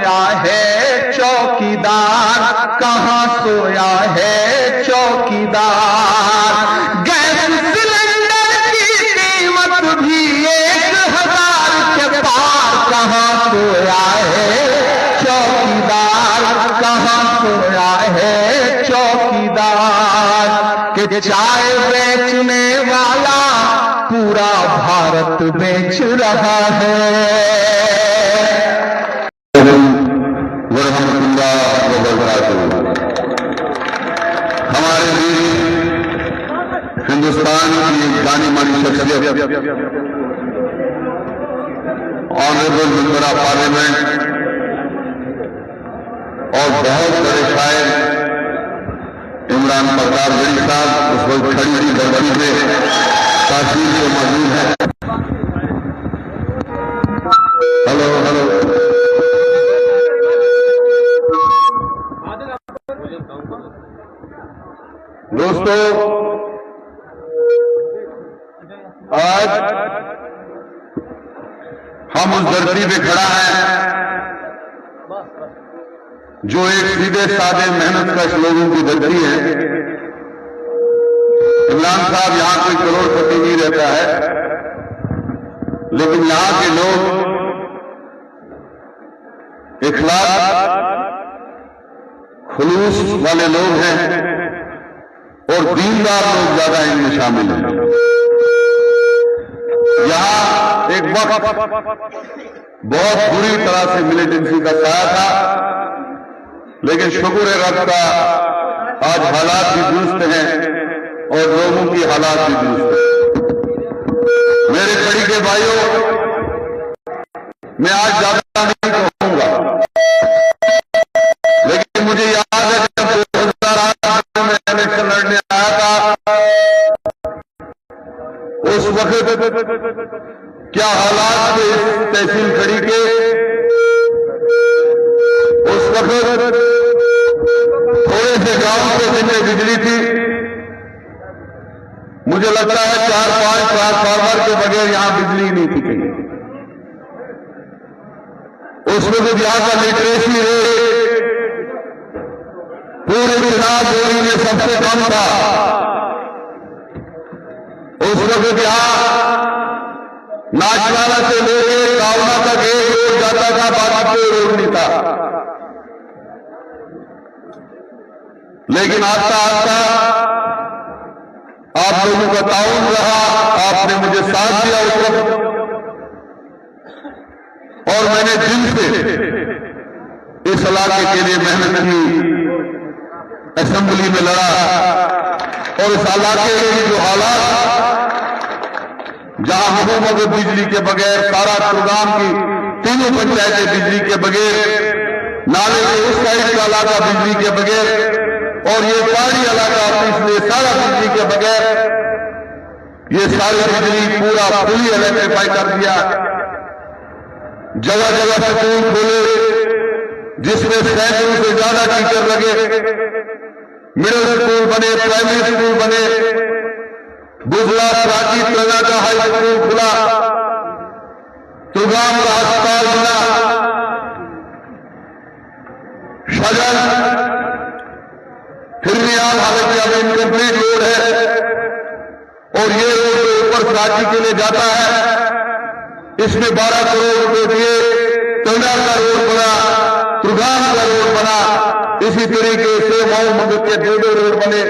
सोया है चौकीदार, कहाँ सोया है चौकीदार। गैस सिलेंडर की कीमत भी 1000 के पार, कहाँ सोया है चौकीदार, कहाँ सोया है चौकीदार। कि चाय बेचने वाला पूरा भारत बेच रहा है। हमारे बीच हिंदुस्तान की जानी मानी शख्सियत ऑनरेबल मेंबर ऑफ पार्लियामेंट और बहुत बड़े शायर इमरान प्रताप गढ़ी साहब उस वक्त खड़ी हुई धरती पे तासीर से मौजूद है। हेलो हेलो दोस्तों, आज हम उस धरती पे खड़ा हैं जो एक सीधे साधे मेहनत कश लोगों की धरती है। इमरान साहब यहां कोई करोड़पति नहीं रहता है, लेकिन यहां के लोग इखलास खुलूस वाले लोग हैं और दीनदार लोग ज्यादा इनमें शामिल हैं। यहां एक वक्त बहुत बुरी तरह से मिलिटेंसी का साया था, लेकिन शुक्र है रब का आज हालात भी दुरुस्त हैं और लोगों की हालात भी दुरुस्त हैं। मेरे खड़ी के भाइयों, मैं आज ज्यादा नहीं कहूंगा, लेकिन मुझे याद है जब 2008 में इलेक्शन लड़ने आया था, उस वक्त क्या हालात थे इस तहसील खड़ी के। उस वक्त थोड़े से गांव के जिनमें बिजली थी, मुझे लगता है 4-5 ट्रांसफार्मर के बगैर यहां बिजली नहीं थी कहीं। उस वक्त यहां का लिटरेसी रेट पूरे चुनाव बोरी में सबसे कम था। उस वक्त यहां नाचवाला से लेकर कावना तक एक रोड जाता था, बाकी कोई रोड नहीं था। लेकिन आस्ता आस्ता आप लोगों का ताउन रहा, आपने मुझे साथ दिया उस वक्त, और मैंने दिल से इस इलाके के लिए मेहनत की, असेंबली में लड़ा, और इस इलाके के जो हालात जहां हुकूमत बिजली के बगैर सारा प्रोग्राम की तीनों पंचायतें बिजली के बगैर, नाले के उस साइड का इलाका बिजली के बगैर, और ये पहाड़ी इलाका इसलिए सारा बिजली के बगैर, ये सारी बिजली पूरा फुली इलेक्ट्रीफाई कर दिया। जगह जगह स्कूल खोले जिसमें सैकड़ों से ज्यादा टीचर लगे, मिडिल स्कूल बने, प्राइमरी स्कूल बने, बुजला प्राची प्रणा का हाई स्कूल खुला, तुगाम का अस्पताल बना, शजन फिर भी आप हालांकि अब इनकम्प्लीट रोड है, और ये रोड ऊपर प्राची के लिए जाता है, इसमें 12 करोड़ रुपए दिए, टंडा का रोड बना, तुगाम का रोड बना, इसी तरीके से मऊ मगध के 2 रोड बने,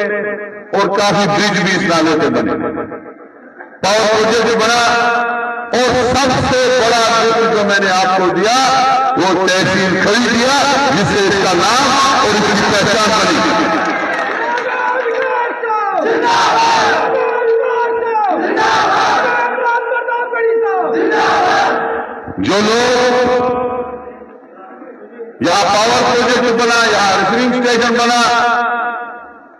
और काफी ब्रिज भी इस नाले पे बने, पावर प्रोजेक्ट बना। और सबसे बड़ा गिफ्ट जो मैंने आपको दिया वो तहसील खड़ी दिया, जिससे इसका नाम और इसकी पहचान बनी। जो लोग यहां पावर प्रोजेक्ट बना, यहां रिफिलिंग स्टेशन बना,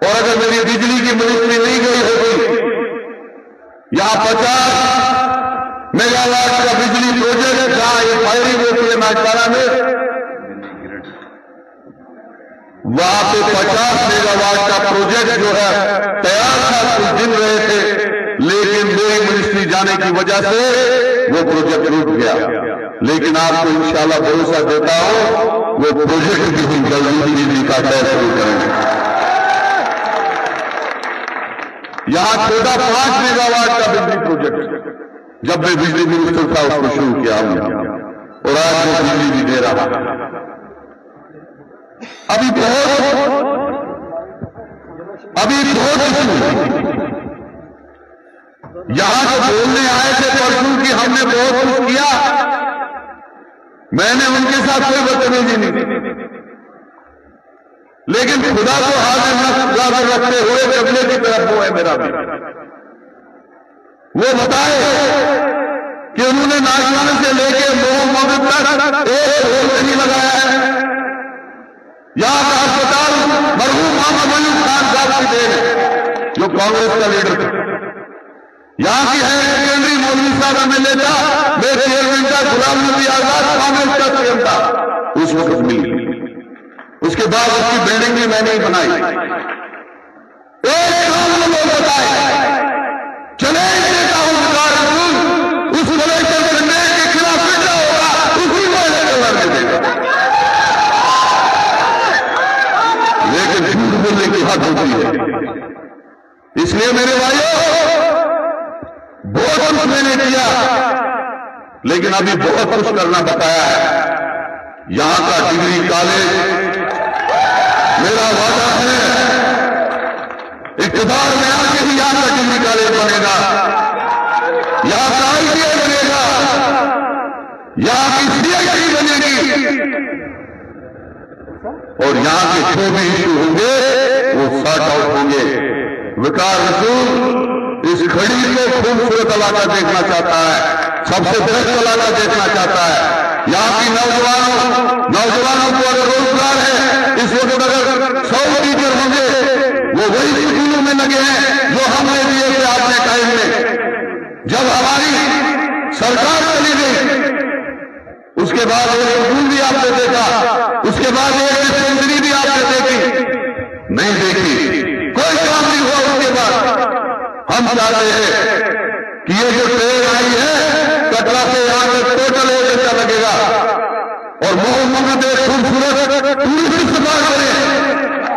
और अगर मेरी बिजली की मिनिस्ट्री नहीं गई होगी, यहां 50 मेगावाट का बिजली प्रोजेक्ट जहां ये फायरिंग होती है नाचपाड़ा में, वहां पे 50 मेगावाट का प्रोजेक्ट जो है तैयार था, कुछ दिन रहे थे, लेकिन मेरी मिनिस्ट्री जाने की वजह से वो प्रोजेक्ट रुक गया। लेकिन आपको इंशाल्लाह भरोसा देता हूं वो प्रोजेक्ट भी हम जल्दी बिजली का तय शुरू करेंगे। यहां छोटा 5 मेगावाट का बिजली प्रोजेक्ट जब मैं बिजली मिनिस्टर था उसको शुरू किया हमने, और आज वो बिजली भी दे रहा है। अभी बहुत यहां जो बोलने आए थे परसों की हमने बहुत कुछ किया, मैंने उनके साथ कोई बदतमीजी नहीं की, लेकिन खुदा को हाजिर रखते हुए कबले की तरफ वो है मेरा भी। वो बताए कि उन्होंने नागवान से लेके मोहम्मद तक एक रोल नहीं लगाया है। यहां का अस्पताल मरहूम मोहम्मद अयूब खान साहब की देन है, जो कांग्रेस का लीडर था। यहां की है सेकेंडरी मौलवी साहब एमएलए था, मेरे चेयरमैन का गुलाम नबी आजाद कांग्रेस का सीएम था, उस वक्त मिली। उसके बाद उसकी बिल्डिंग भी मैंने ही बनाई। एक काम लोग बताए चले उस कलेक्टर करने के खिलाफ फिर होगा, उसी को इलेक्शन देगा, लेकिन झूठ बोलने की हद होती है। इसलिए मेरे भाइयों बहुत कुछ मैंने किया, लेकिन अभी बहुत कुछ करना बताया है। यहां का डिग्री कॉलेज मेरा वादा है, इक़्तिदार में आके ही यहां का डिग्री कॉलेज बनेगा, यहां का आईटीआई बनेगा, यहां की सीआईटी बनेगी, और यहां के जो भी इशू होंगे वो सॉर्ट आउट होंगे। विकास रसूल इस खड़ी को खूबसूरत इलाका देखना चाहता है, सबसे बेस्ट इलाका देखना चाहता है। यहां की नौजवानों को अगर रोजगार है, इस वक्त अगर 100 टीचर होंगे वो वही स्कूलों में लगे हैं जो हमने दिए थे आपने टाइम में। जब हमारी सरकार चली गई उसके बाद एक स्कूल भी आपने देखा, उसके बाद एक डिस्पेंसरी भी आपने देखी, नहीं देखी, कोई काम नहीं हुआ। उसके बाद हम चाहते हैं कि ये जो ट्रेन आई है कटरा से यहां तक टोटल 1 घंटा लगेगा, और मोहम्मद एक खूबसूरत टूरिस्ट स्पॉट बने,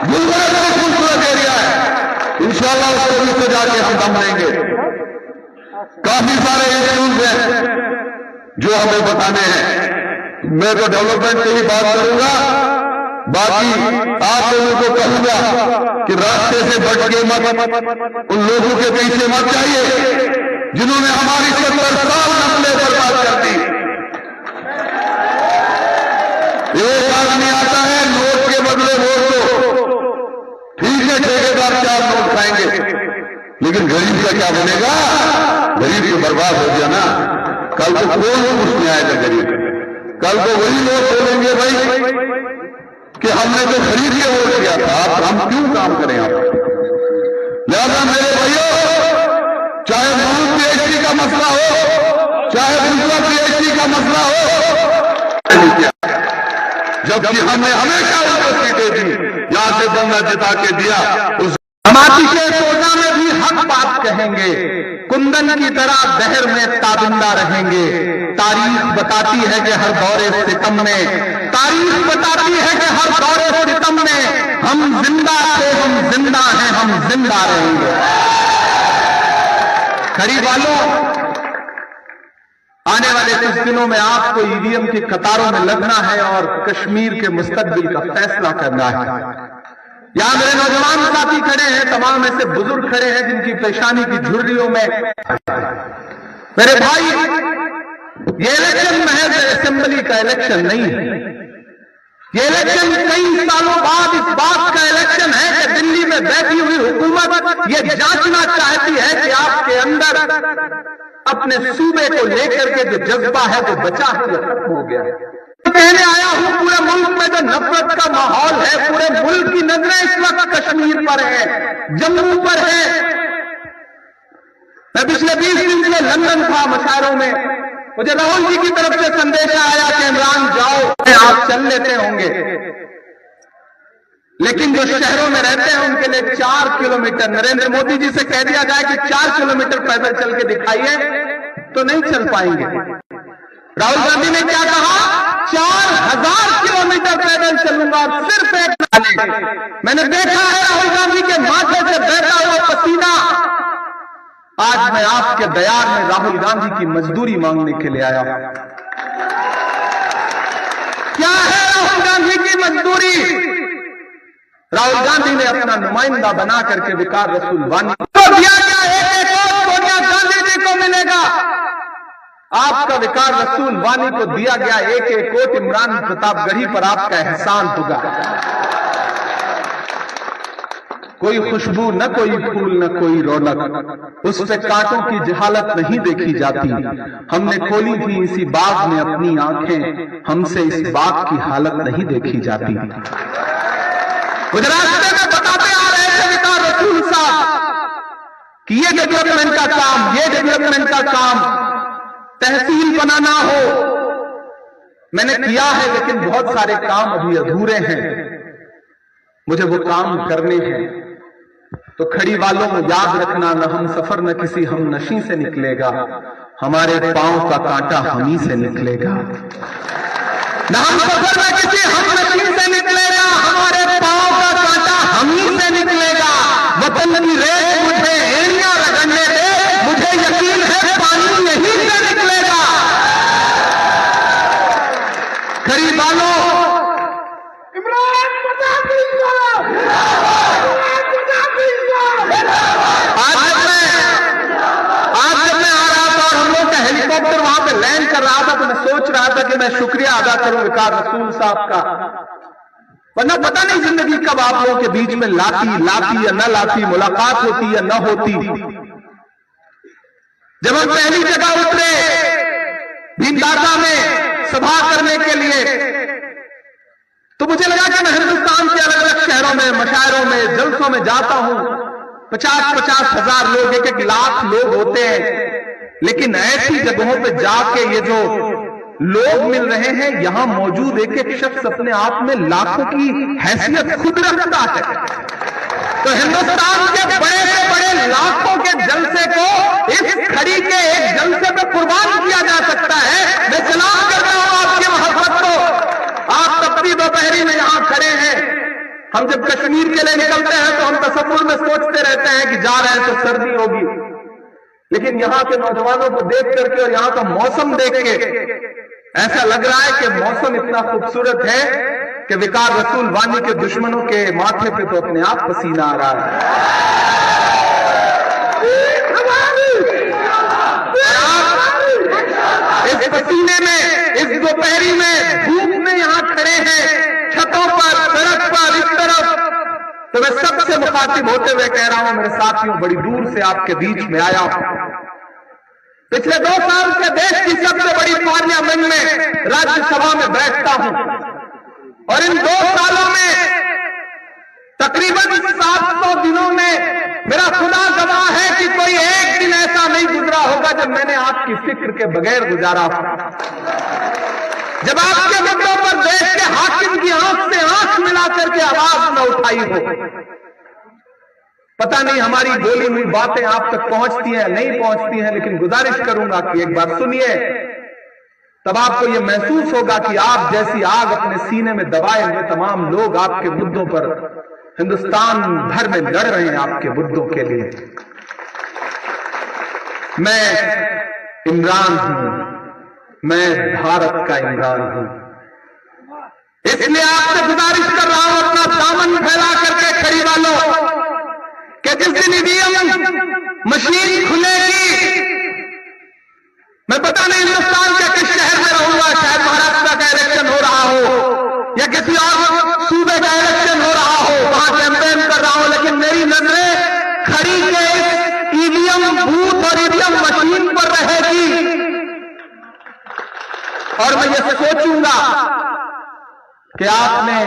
गुलबर्ग में खूबसूरत एरिया है, इंशाअल्लाह उसको भी सजा के हम दम लेंगे। काफी सारे इश्यूज हैं जो हमें बताने हैं। मैं तो डेवलपमेंट की ही बात करूंगा, बाकी आप लोगों को कहूंगा कि रास्ते से भटक के मत, उन लोगों के पीछे मत जाइए जिन्होंने हमारी 70 साल नस्लें बर्बाद कर दी। एक आदमी आता है नोट के बदले वोट दो, ठीक है ठेकेदार 4 नोट खाएंगे, लेकिन गरीब का क्या बनेगा? गरीब तो बर्बाद हो गया ना। कल को कौन पूछने आएगा गरीब? कल को वही लोग बोलेंगे भाई कि हमने तो खरीद के वोट किया था, आप हम क्यों काम करें आप? लिहाजा मेरे भाइयों, चाहे मूल पीएचडी का मसला हो, चाहे दूसरा पीएचडी का मसला हो, जबकि हमने हमेशा उनको सीटें दी, यहां से बंदा जिता के दिया। उस हमारी के सोना में भी हक बात कहेंगे, कुंदन की तरह बहर में ताबिंदा रहेंगे। तारीख बताती है कि हर दौरे सितम में, तारीख बताती है कि हर दौरे सितम में हम जिंदा थे, हम जिंदा हैं, हम जिंदा रहेंगे। करीब वालों, आने वाले कुछ दिनों में आपको ईवीएम की कतारों में लगना है और कश्मीर के मुस्तकबिल का फैसला करना है। यहां मेरे नौजवान साथी खड़े हैं, तमाम ऐसे बुजुर्ग खड़े हैं जिनकी पेशानी की झुर्रियों में, मेरे भाई ये इलेक्शन महज असेंबली का इलेक्शन नहीं है, ये इलेक्शन कई सालों बाद इस बात का इलेक्शन है कि दिल्ली में बैठी हुई हुकूमत ये जांचना चाहती है कि आपके अंदर अपने सूबे को लेकर के जो जज्बा है वो बचा है या खत्म हो गया है। कहने आया हूं पूरे मुल्क में जो नफरत का माहौल है, पूरे मुल्क की नजरें इस वक्त कश्मीर पर है, जम्मू पर है। मैं पिछले 20 दिन से लंदन था मुशायरों में, मुझे राहुल जी की तरफ से संदेश आया कि इमरान जाओ, आप चल लेते होंगे, लेकिन जो शहरों में रहते हैं उनके लिए 4 किलोमीटर, नरेंद्र मोदी जी से कह दिया जाए कि 4 किलोमीटर पैदल चल के दिखाइए तो नहीं चल पाएंगे। राहुल गांधी ने क्या कहा? 4000 किलोमीटर पैदल चलूंगा और सिर्फ एक डाले। मैंने देखा है राहुल गांधी के माथे से बहता हुआ पसीना। आज मैं आपके दयार में राहुल गांधी की मजदूरी मांगने के लिए आया। क्या है राहुल गांधी की मजदूरी? राहुल गांधी ने अपना नुमाइंदा बना करके विकार रसूल वानी को दिया गया, एक सोनिया गांधी जी को मिलेगा। आपका विकार रसूल वानी को दिया गया एक कोट इमरान प्रतापगढ़ी पर आपका एहसान होगा। कोई खुशबू न कोई फूल न कोई रौनक, उस पे कांटों की जहालत नहीं देखी जाती। हमने खोली थी इसी बाग में अपनी आंखें, हमसे इस बाग की हालत नहीं देखी जाती। गुजरात में बताते आ रहे थे विकार रसूल साहब कि ये डेवलपमेंट का काम, ये डेवलपमेंट का काम तहसील बनाना हो, मैंने किया है, लेकिन बहुत सारे काम अभी अधूरे हैं, मुझे वो काम करने हैं। तो खड़ी वालों को याद रखना, न हम सफर न किसी हम नशी से निकलेगा, हमारे पांव का कांटा हम ही से निकलेगा। न हम सफर न किसी हम नशी से निकलेगा, हमारे पांव का कांटा हम ही से निकलेगा। वतन की रेत मुझे एड़ियां रगड़ने दे, मुझे यकीन है पानी यहीं से निकलेगा। खड़ी वालों, हेलीकॉप्टर वहां पे लैंड कर रहा था तो मैं सोच रहा था कि मैं शुक्रिया अदा करूं विकार रसूल साहब का, वरना पता नहीं जिंदगी कब आप लोगों के बीच में लाती या न लाती, मुलाकात होती या न होती। जब हम पहली जगह उतरे भीमदासा में सभा करने के लिए, तो मुझे लगा कि मैं हिंदुस्तान के अलग अलग शहरों में, मशायरों में, जलसों में जाता हूं, 50-50 हजार लोग, 1-1 लाख लोग होते हैं, लेकिन ऐसी जगहों पे जाके ये जो लोग मिल रहे हैं, यहां मौजूद एक शख्स अपने आप में लाखों की हैसियत खुद रखता है। तो हिंदुस्तान के बड़े से बड़े लाखों के जलसे को इस खड़ी के एक जलसे पे कुर्बान किया जा सकता है। मैं सलाम कर रहा हूं आपकी मोहब्बत को। आप तपती दोपहरी में यहां खड़े हैं। हम जब कश्मीर के लिए निकलते हैं तो हम तसव्वुर में सोचते रहते हैं कि जा रहे हैं तो सर्दी होगी, लेकिन यहां के नौजवानों को देख करके और यहां का मौसम देख के ऐसा लग रहा है कि मौसम इतना खूबसूरत है कि विकार रसूल वानी के दुश्मनों के माथे पे तो अपने आप पसीना आ रहा है। इस पसीने में, इस दोपहरी में, धूप में यहां खड़े हैं, छतों पर, सड़क पर, इस तरफ। तो मैं सबसे मुखातिब होते हुए कह रहा हूं मेरे साथियों, बड़ी दूर से आपके बीच में आया हूं। पिछले 2 साल से देश की सबसे बड़ी पार्लियामेंट में, राज्यसभा में बैठता हूं, और इन 2 सालों में तकरीबन 700 दिनों में मेरा खुदा गवाह है कि कोई एक दिन ऐसा नहीं गुजरा होगा जब मैंने आपकी फिक्र के बगैर गुजारा हो, जब आपके मुद्दों पर देश के हाकिम की आंख से आंख मिला करके आवाज न उठाई हो। पता नहीं हमारी बोली हुई बातें आप तक पहुंचती हैं नहीं पहुंचती हैं, लेकिन गुजारिश करूंगा कि एक बार सुनिए, तब आपको यह महसूस होगा कि आप जैसी आग अपने सीने में दबाए हुए तमाम लोग आपके मुद्दों पर हिंदुस्तान भर में लड़ रहे हैं, आपके मुद्दों के लिए। मैं इमरान हूं, मैं भारत का इमरान हूं, इसलिए आपसे गुजारिश कर रहा हूं अपना दामन फैला करके खड़ी वालों कि जिस दिन ईवीएम मशीन खुलेगी, मैं पता नहीं हिंदुस्तान के किस शहर में रहूंगा, शायद महाराष्ट्र का इलेक्शन हो रहा हो या किसी और सूबे का इलेक्शन हो रहा हो, वहां कैंपेन कर रहा हूं, लेकिन मेरी नजरें खड़ी के ईवीएम बूथ और ईवीएम मशीन पर रहेगी। और मैं ये सोचूंगा कि आपने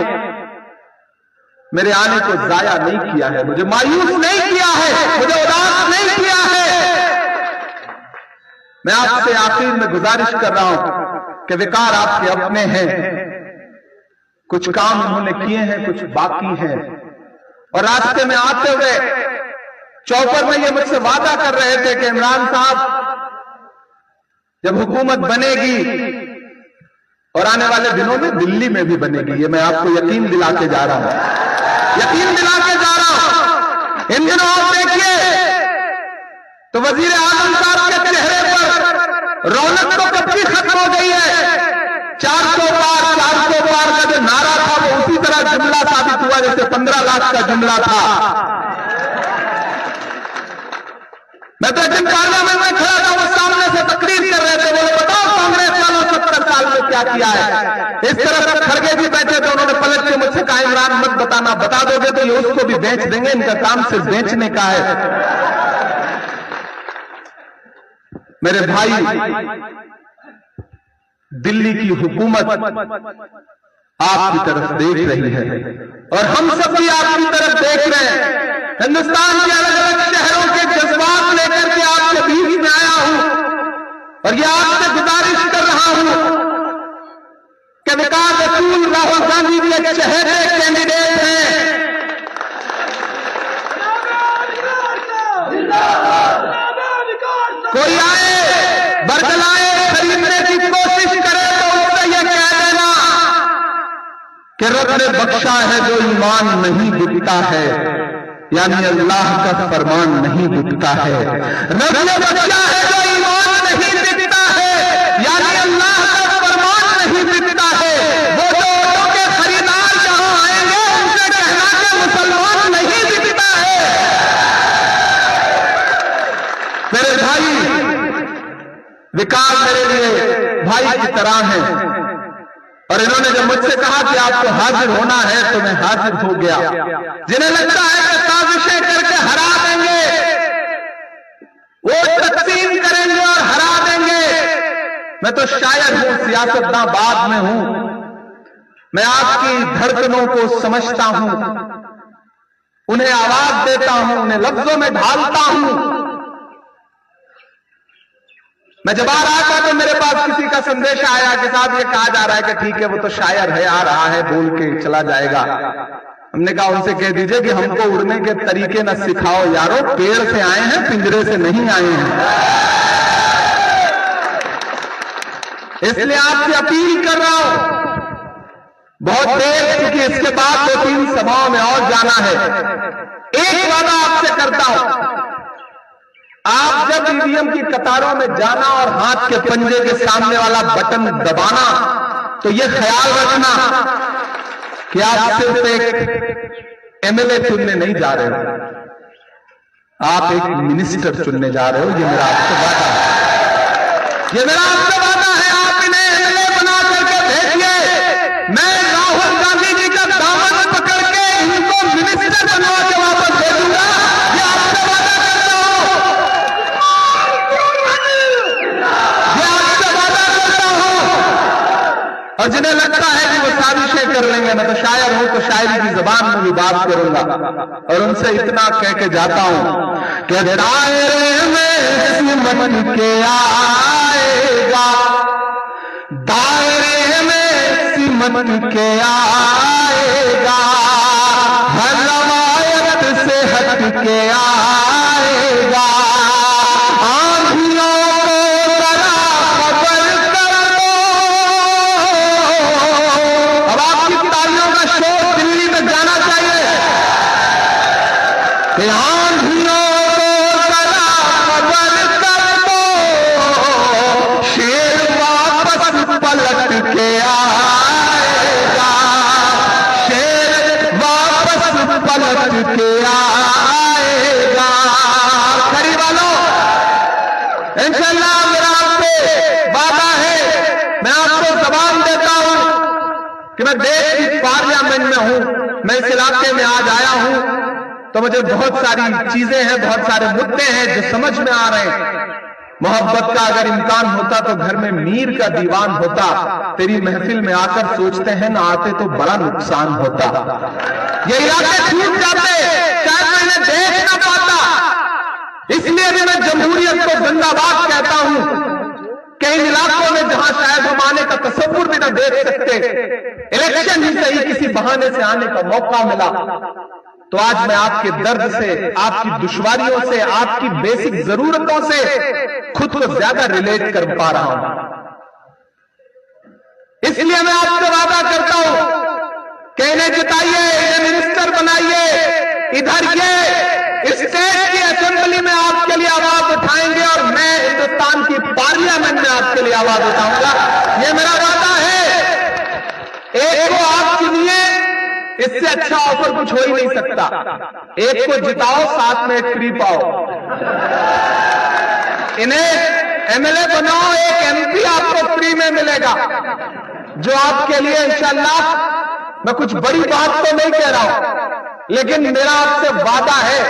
मेरे आने को जाया नहीं किया है, मुझे मायूस नहीं किया है, मुझे उदास नहीं किया है। मैं आपसे आखिर में गुजारिश कर रहा हूं कि विकार आपके अपने हैं, कुछ काम उन्होंने किए हैं, कुछ बाकी हैं, और रास्ते में आते हुए चौपर में ये मुझसे वादा कर रहे थे कि इमरान साहब जब हुकूमत बनेगी और आने वाले दिनों में दिल्ली में भी बनेगी। ये मैं आपको यकीन दिला के जा रहा हूं, यकीन दिला के जा रहा हूं। इन दिनों आप देखिए तो वजीर आजम साहब के चेहरे पर रौनक तो कब की खत्म हो गई है। 400 पार का जो नारा था वो उसी तरह जुमला साबित हुआ जैसे 15 लाख का जुमला था। मैं तो एक दिन पार्लियामेंट में खड़ा था, वो सामने से तकरीर कर रहे थे, बोले बताओ कांग्रेस वालों 70 साल में क्या किया है। इस तरह से खड़गे भी बैठे थे, उन्होंने पलट के मुझसे कहा इमरान मत बताना, बता दोगे तो ये उसको भी बेच देंगे, इनका काम सिर्फ बेचने का है। मेरे भाई, दिल्ली की हुकूमत आपकी तरफ देख रही है और हम सब भी आपकी तरफ देख रहे हैं। हिंदुस्तान के अलग अलग शहरों के जज्बात लेकर के आपके बीच में आया हूं और ये आपसे गुजारिश कर रहा हूं कि विकास रसूल राहुल गांधी जी एक चहेते कैंडिडेट हैं। कोई आए बरगलाए खरीदने की कोशिश करे तो उससे यह कह देना कि रब ने बख्शा है जो ईमान नहीं बिकता है, यानी अल्लाह का फरमान नहीं बिकता है। रब ने बख्शा है जो ईमान नहीं बिकता है, यानी अल्लाह का फरमान नहीं बिकता है। वो जो ऑटो के खरीदार जहां आएंगे उनसे कहना कि मुसलमान नहीं बिकता है। मेरे भाई, विकास मेरे लिए भाई की तरह है और इन्होंने जब मुझसे कहा कि आपको हाजिर होना है तो मैं हाजिर हो गया। जिन्हें लगता है कि साजिशें करके हरा देंगे, वोट तकसीम करेंगे और हरा देंगे, मैं तो शायर हूं, सियासतदां बाद में हूं। मैं आपकी धड़कनों को समझता हूं, उन्हें आवाज देता हूं, उन्हें लफ्जों में ढालता हूं। मैं जब आ रहा था तो मेरे पास किसी का संदेश आया कि साहब ये कहा जा रहा है कि ठीक है वो तो शायर है, आ रहा है, बोल के चला जाएगा। हमने कहा उनसे कह दीजिए कि हमको उड़ने के तरीके न सिखाओ यारो, पेड़ से आए हैं, पिंजरे से नहीं आए हैं। इसलिए आपसे अपील कर रहा हूं, बहुत देर क्योंकि इसके बाद 2-3 सभाओं में और जाना है। एक वादा आपसे करता हूं, आप जब ईवीएम की कतारों में जाना और हाथ के पंजे के सामने वाला बटन दबाना तो यह ख्याल रखना कि आप सिर्फ एक एमएलए चुनने नहीं जा रहे हो, आप एक मिनिस्टर चुनने जा रहे हो। ये मेरा आपसे वादा है, ये मेरा आपसे वादा है। आप इन्हें एमएलए बना करके भेजिए, मैं राहुल गांधी जी का दामन पकड़ के इनको मिनिस्टर बनवा के वापस भेजूंगा। ये आपसे वादा करता हूं, और जिन्हें लगता है कि वो साजिशें कर लेंगे, मैं तो शायर हूं तो शायरी की जबान में भी बात करूंगा और उनसे इतना कह के जाता हूं कि दायरे में सिमट के आएगा, दायरे में सिमट के आएगा, हर रवायत से हट के आएगा। इंशाअल्लाह मेरा आपसे वादा है, मैं आपको जबान देता हूं कि मैं देश की पार्लियामेंट में हूं, मैं इस इलाके में आज आया हूं तो मुझे बहुत सारी चीजें हैं, बहुत सारे मुद्दे हैं जो समझ में आ रहे हैं। मोहब्बत का अगर इम्कान होता तो घर में मीर का दीवान होता, तेरी महफिल में आकर सोचते हैं ना आते तो बड़ा नुकसान होता। ये इलाके छूट जाते चाहे मैं इन्हें देख ना पाता, इसलिए भी मैं जमहूरियत को जिंदाबाद कहता हूं कि इन इलाकों में जहां शायद हम आने का तसव्वुर भी ना देख सकते, इलेक्शन ही सही किसी बहाने से आने का मौका मिला तो आज मैं आपके दर्द से, आपकी दुश्वारियों से, आपकी बेसिक जरूरतों से खुद को ज्यादा रिलेट कर पा रहा हूं। इसलिए मैं आपसे वादा करता हूं कि इन्हें जिताइए, इन्हें मिनिस्टर बनाइए, इधर ये स्टेट की असेंबली में आपके लिए आवाज उठाएंगे और मैं हिंदुस्तान की पार्लियामेंट में आपके लिए आवाज उठाऊंगा। ये मेरा वादा है। एक को आप चुनिए, इससे अच्छा ऑफर कुछ हो ही नहीं सकता। एक को जिताओ, साथ में एक फ्री पाओ। इन्हें एमएलए बनाओ, एक एमपी आपको फ्री में मिलेगा, जो आपके लिए इंशाअल्लाह, मैं कुछ बड़ी बात तो नहीं कह रहा हूं, लेकिन मेरा आपसे वादा है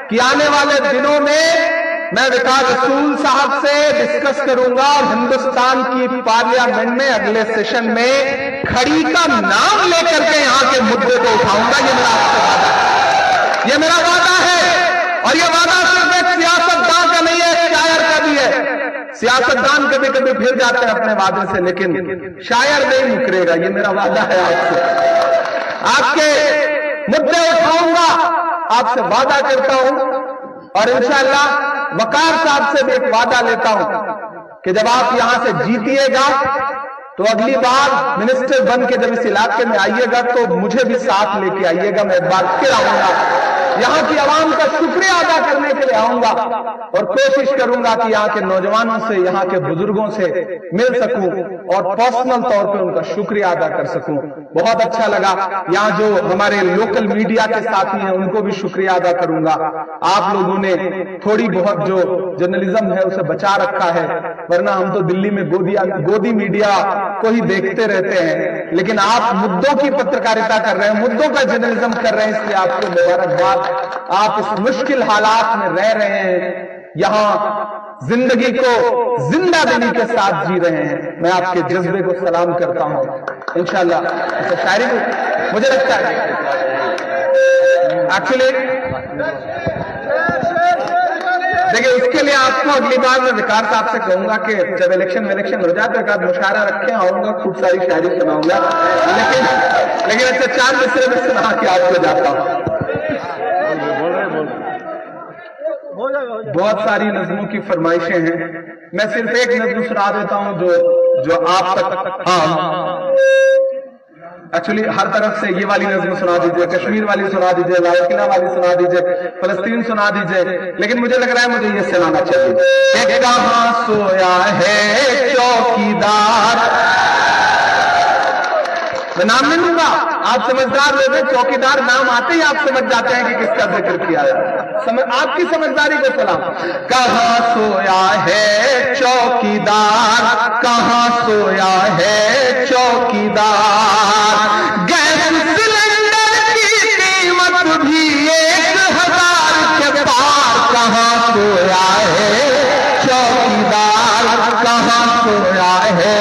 कि आने वाले दिनों में मैं विकास रसूल साहब से डिस्कस करूंगा और हिंदुस्तान की पार्लियामेंट में अगले सेशन में खड़ी का नाम लेकर के यहां के मुद्दे को उठाऊंगा। ये मेरा आपसे वादा है, ये मेरा वादा है। और ये वादा सिर्फ एक सियासतदान का नहीं है, एक शायर का भी है। सियासतदान कभी कभी फिर जाते हैं अपने वादे से, लेकिन शायर नहीं मुकरेगा। ये मेरा वादा है आपसे। आपके मुद्दे उठाऊंगा, आपसे वादा करता हूं। और इंशाअल्लाह वकार साहब से भी एक वादा लेता हूं कि जब आप यहां से जीतिएगा तो अगली बार मिनिस्टर बन के जब इस इलाके में आइएगा तो मुझे भी साथ लेके आइएगा। मैं एक बार फिर आऊंगा, यहां की आवाम का शुक्रिया अदा करने के लिए आऊंगा और कोशिश करूंगा कि यहां के नौजवानों से, यहां के बुजुर्गों से मिल सकूं और पर्सनल तौर पे उनका शुक्रिया अदा कर सकूं। बहुत अच्छा लगा। यहां जो हमारे लोकल मीडिया के साथी हैं उनको भी शुक्रिया अदा करूंगा। आप लोगों ने थोड़ी बहुत जो जर्नलिज्म है उसे बचा रखा है, वरना हम तो दिल्ली में गोदी मीडिया को ही देखते रहते हैं। लेकिन आप मुद्दों की पत्रकारिता कर रहे हैं, मुद्दों का जर्नलिज्म कर रहे हैं, इसलिए आपको मुबारकबाद। आप इस मुश्किल हालात में रह रहे हैं, यहां जिंदगी को जिंदा दिली के साथ जी रहे हैं। मैं आपके जज्बे को सलाम करता हूं। इंशाअल्लाह इस शायरी को मुझे लगता है एक्चुअली, देखिए उसके लिए आपको अगली बार मैं विकार साहब से कहूंगा कि जब इलेक्शन हो जाए तो एक आध मुशायरा रखें, आऊंगा, खूब सारी शायरी सुनाऊंगा। लेकिन ऐसे 4 मिसरे में सुना के आपको जाता हूं। बहुत सारी नज़्मों की फरमाइशें हैं, मैं सिर्फ एक नज़्म सुना देता हूं जो आप तक। हाँ एक्चुअली हर तरफ से ये वाली नज़्म सुना दीजिए, कश्मीर वाली सुना दीजिए, लाल किला वाली सुना दीजिए, फलस्तीन सुना दीजिए, लेकिन मुझे लग रहा है मुझे ये सुनाना चाहिए। कहां सोया है चौकीदार, मैं नाम नहीं लूंगा, आप समझदार लोग हैं, चौकीदार नाम आते ही आप समझ जाते हैं कि किसका जिक्र किया है। आपकी समझदारी को सलाम। कहां सोया है चौकीदार, कहां सोया है चौकीदार, गैस सिलेंडर की कीमत भी 1000 के पार, कहां सोया है चौकीदार, कहां सोया है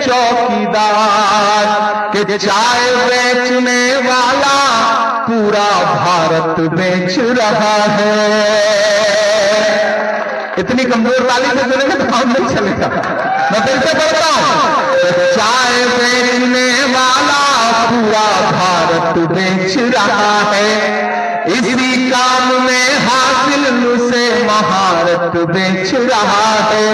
चौकीदार, कि चाय बेचने वाला पूरा भारत बेच रहा है। इतनी कमजोर ताली से सुनेंगे तो काम नहीं चलेगा, मैं फिर से पढ़ता हूं। चाय बेचने वाला पूरा भारत बेच रहा है, इसी काम में हासिल उसे महारत बेच रहा है।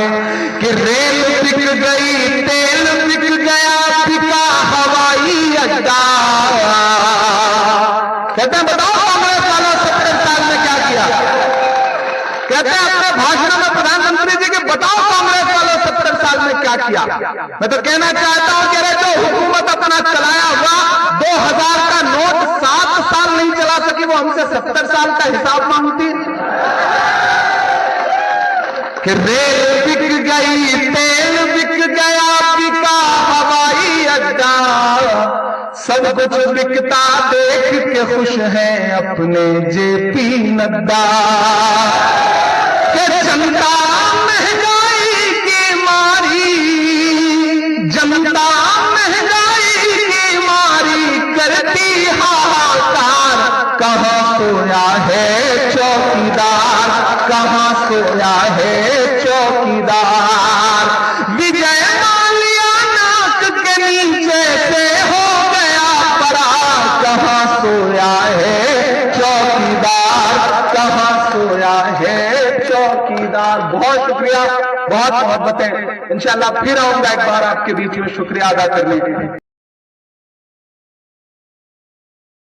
कि रेल बिक गई, तेल बिक गया, बिका हवाई अड्डा। कहते हैं बताओ कांग्रेस वालों 70 साल में क्या किया। कहते हैं अपने भाषण में प्रधानमंत्री जी के बताओ कांग्रेस वालों 70 साल में क्या किया। मैं तो कहना चाहता हूं कि अरे जो हुकूमत अपना चलाया हुआ 2000 का नोट 7 साल नहीं चला सकी, वो हमसे 70 साल का हिसाब मांगती। कि रेल बिक गई, तेल बिक गया, बिका हवाई अड्डा, सब कुछ बिकता देख के खुश हैं अपने जेपी नड्डा। कि जनता महंगाई की मारी, जनता महंगाई की मारी करती हाहाकार, कहां सोया है चौकीदार, कहां सोया है चौकीदार। विजय माल्या नाक के नीचे से हो गया फरार, कहां सोया है चौकीदार, कहां सोया है चौकीदार। बहुत शुक्रिया, बहुत मोहब्बतें। इंशाअल्लाह फिर आऊंगा एक बार आपके बीच में शुक्रिया अदा करने के लिए।